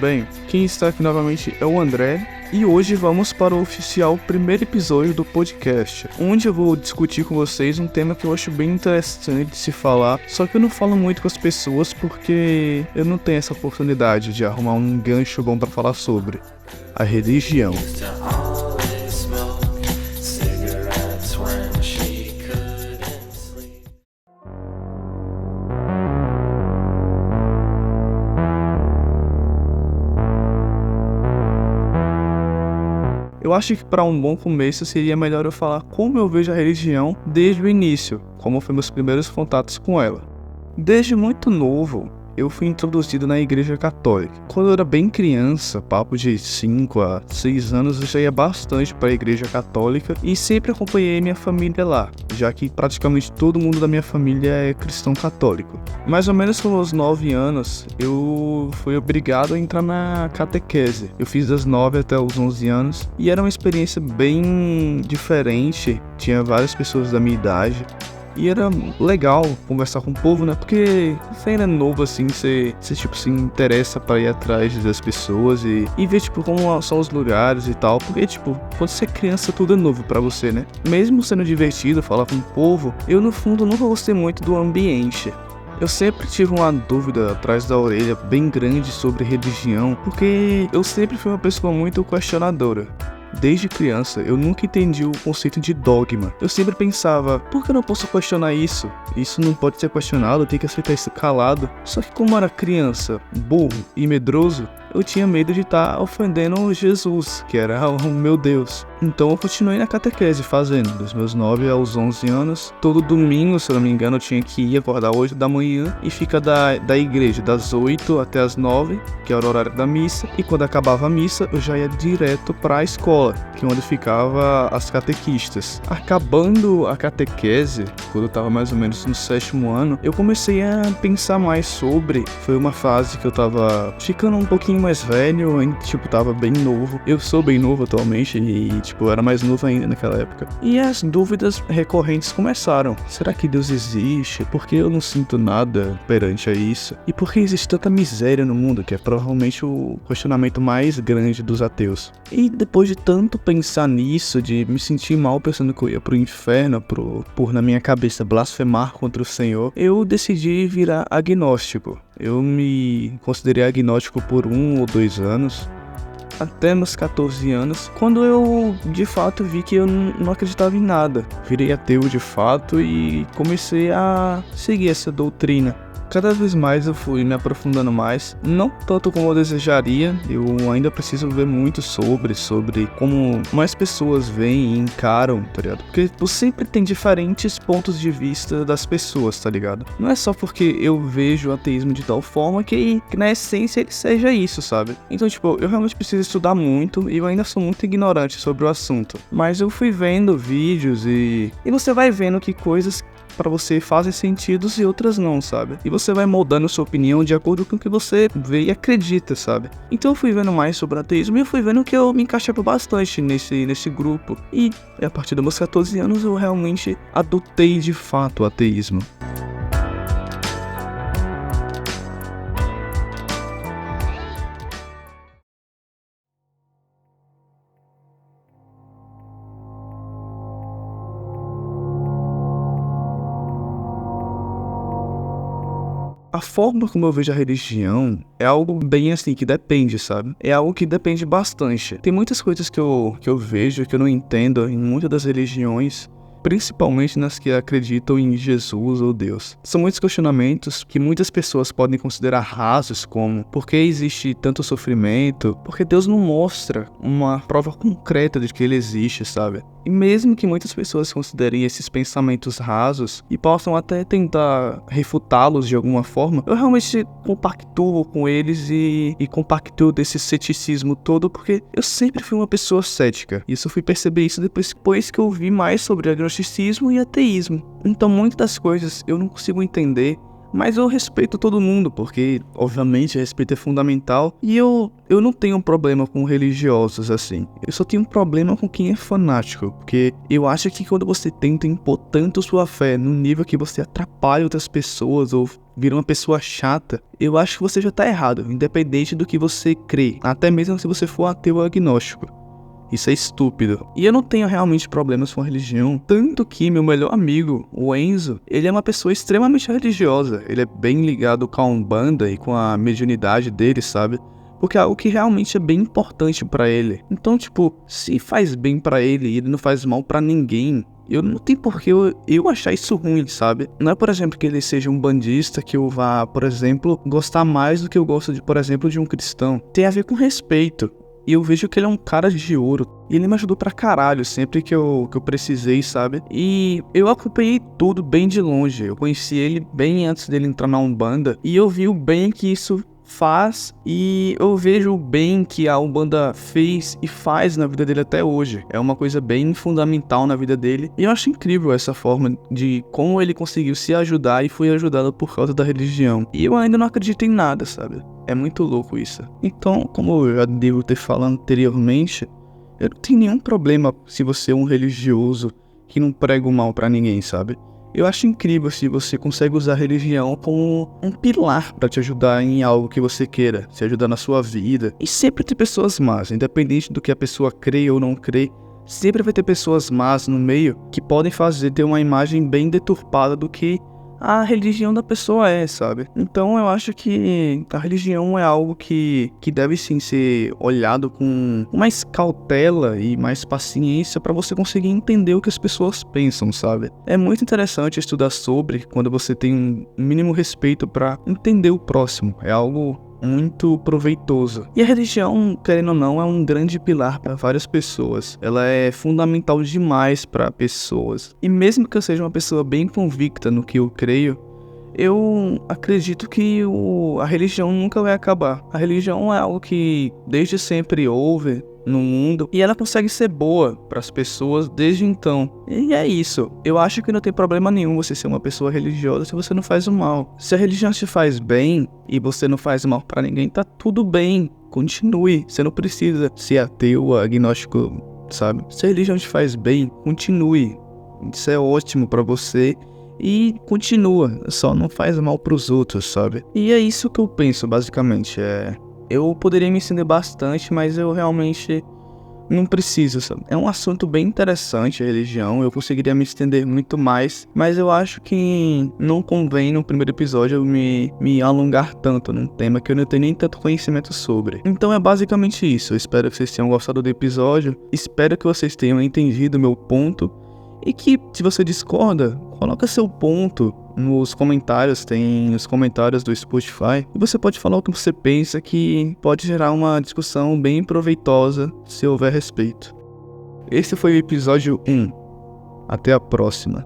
bem? Quem está aqui novamente é o André e hoje vamos para o oficial primeiro episódio do podcast, onde eu vou discutir com vocês um tema que eu acho bem interessante de se falar, só que eu não falo muito com as pessoas porque eu não tenho essa oportunidade de arrumar um gancho bom para falar sobre a religião. Eu acho que para um bom começo seria melhor eu falar como eu vejo a religião desde o início, como foram meus primeiros contatos com ela. Desde muito novo, eu fui introduzido na igreja católica. Quando eu era bem criança, papo de 5 a 6 anos, eu já ia bastante para a igreja católica e sempre acompanhei minha família lá, já que praticamente todo mundo da minha família é cristão católico. Mais ou menos com os 9 anos, eu fui obrigado a entrar na catequese. Eu fiz das 9 até os 11 anos e era uma experiência bem diferente, tinha várias pessoas da minha idade. E era legal conversar com o povo, né? Porque você ainda é novo assim, você tipo, se interessa pra ir atrás das pessoas e ver, tipo, como são os lugares e tal. Porque, tipo, quando você é criança, tudo é novo pra você, né? Mesmo sendo divertido falar com o povo, eu, no fundo, nunca gostei muito do ambiente. Eu sempre tive uma dúvida atrás da orelha bem grande sobre religião, porque eu sempre fui uma pessoa muito questionadora. Desde criança, eu nunca entendi o conceito de dogma. Eu sempre pensava, por que eu não posso questionar isso? Isso não pode ser questionado, eu tenho que aceitar isso calado. Só que como eu era criança, burro e medroso, eu tinha medo de estar ofendendo Jesus, que era o meu Deus. Então eu continuei na catequese fazendo, dos meus 9 aos 11 anos. Todo domingo, se eu não me engano, eu tinha que ir acordar 8 da manhã e ficar da igreja das 8 até as 9, que era o horário da missa. E quando acabava a missa, eu já ia direto para a escola, que é onde ficava as catequistas. Acabando a catequese, quando eu estava mais ou menos no 7º ano, eu comecei a pensar mais sobre. Foi uma fase que eu estava ficando um pouquinho mais velho, ainda, tipo, tava bem novo. Eu sou bem novo atualmente e, tipo, eu era mais novo ainda naquela época. E as dúvidas recorrentes começaram. Será que Deus existe? Por que eu não sinto nada perante a isso? E por que existe tanta miséria no mundo? Que é provavelmente o questionamento mais grande dos ateus. E depois de tanto pensar nisso, de me sentir mal pensando que eu ia pro inferno, por na minha cabeça blasfemar contra o Senhor, eu decidi virar agnóstico. Eu me considerei agnóstico por 1 ou 2 anos, até meus 14 anos, quando eu de fato vi que eu não acreditava em nada. Virei ateu de fato e comecei a seguir essa doutrina. Cada vez mais eu fui me aprofundando mais, não tanto como eu desejaria, eu ainda preciso ver muito sobre como mais pessoas veem e encaram, tá ligado? Porque sempre tem diferentes pontos de vista das pessoas, tá ligado? Não é só porque eu vejo o ateísmo de tal forma que na essência ele seja isso, sabe? Então, tipo, eu realmente preciso estudar muito e eu ainda sou muito ignorante sobre o assunto. Mas eu fui vendo vídeos e você vai vendo que coisas pra você fazem sentido e outras não, sabe? E você vai moldando sua opinião de acordo com o que você vê e acredita, sabe? Então eu fui vendo mais sobre ateísmo e eu fui vendo que eu me encaixava bastante nesse grupo. E a partir dos meus 14 anos eu realmente adotei de fato o ateísmo. A forma como eu vejo a religião é algo bem assim, que depende, sabe? É algo que depende bastante. Tem muitas coisas que eu vejo, que eu não entendo em muitas das religiões, principalmente nas que acreditam em Jesus ou Deus. São muitos questionamentos que muitas pessoas podem considerar rasos, como por que existe tanto sofrimento? Porque Deus não mostra uma prova concreta de que ele existe, sabe? E mesmo que muitas pessoas considerem esses pensamentos rasos e possam até tentar refutá-los de alguma forma, eu realmente compactuo com eles e compactuo desse ceticismo todo, porque eu sempre fui uma pessoa cética. E eu fui perceber isso depois que eu vi mais sobre agnosticismo e ateísmo. Então muitas das coisas eu não consigo entender, mas eu respeito todo mundo, porque, obviamente, respeito é fundamental. E eu não tenho um problema com religiosos, assim. Eu só tenho um problema com quem é fanático. Porque eu acho que quando você tenta impor tanto sua fé no nível que você atrapalha outras pessoas ou vira uma pessoa chata, eu acho que você já tá errado, independente do que você crê, até mesmo se você for ateu ou agnóstico. Isso é estúpido. E eu não tenho realmente problemas com a religião, tanto que meu melhor amigo, o Enzo, ele é uma pessoa extremamente religiosa. Ele é bem ligado com a Umbanda e com a mediunidade dele, sabe? Porque é algo que realmente é bem importante pra ele. Então, tipo, se faz bem pra ele e ele não faz mal pra ninguém, eu não tenho por que eu achar isso ruim, sabe? Não é, por exemplo, que ele seja um bandista que eu vá, por exemplo, gostar mais do que eu gosto, por exemplo, de um cristão. Tem a ver com respeito. E eu vejo que ele é um cara de ouro. E ele me ajudou pra caralho sempre que eu precisei, sabe? E eu acompanhei tudo bem de longe. Eu conheci ele bem antes dele entrar na Umbanda. E eu vi o bem que isso faz. E eu vejo o bem que a Umbanda fez e faz na vida dele até hoje. É uma coisa bem fundamental na vida dele. E eu acho incrível essa forma de como ele conseguiu se ajudar e foi ajudado por causa da religião. E eu ainda não acredito em nada, sabe? É muito louco isso. Então, como eu já devo ter falado anteriormente, eu não tenho nenhum problema se você é um religioso que não prega o mal pra ninguém, sabe? Eu acho incrível se você consegue usar a religião como um pilar pra te ajudar em algo que você queira, se ajudar na sua vida. E sempre tem pessoas más, independente do que a pessoa crê ou não crê, sempre vai ter pessoas más no meio que podem fazer ter uma imagem bem deturpada do que a religião da pessoa é, sabe? Então eu acho que a religião é algo que deve sim ser olhado com mais cautela e mais paciência pra você conseguir entender o que as pessoas pensam, sabe? É muito interessante estudar sobre quando você tem um mínimo respeito pra entender o próximo. É algo muito proveitoso. E a religião, querendo ou não, é um grande pilar para várias pessoas. Ela é fundamental demais para pessoas. E mesmo que eu seja uma pessoa bem convicta no que eu creio, eu acredito que a religião nunca vai acabar. A religião é algo que desde sempre houve no mundo e ela consegue ser boa para as pessoas desde então. E é isso. Eu acho que não tem problema nenhum você ser uma pessoa religiosa se você não faz o mal. Se a religião te faz bem e você não faz mal para ninguém, tá tudo bem. Continue. Você não precisa ser ateu, agnóstico, sabe? Se a religião te faz bem, continue. Isso é ótimo para você. E continua, só não faz mal pros outros, sabe? E é isso que eu penso, basicamente. Eu poderia me estender bastante, mas eu realmente não preciso, sabe? É um assunto bem interessante, a religião. Eu conseguiria me estender muito mais, mas eu acho que não convém no primeiro episódio eu me alongar tanto num tema que eu não tenho nem tanto conhecimento sobre. Então é basicamente isso. Eu espero que vocês tenham gostado do episódio. Espero que vocês tenham entendido o meu ponto. E que, se você discorda, coloca seu ponto nos comentários, tem os comentários do Spotify. E você pode falar o que você pensa, que pode gerar uma discussão bem proveitosa, se houver respeito. Esse foi o episódio 1. Até a próxima.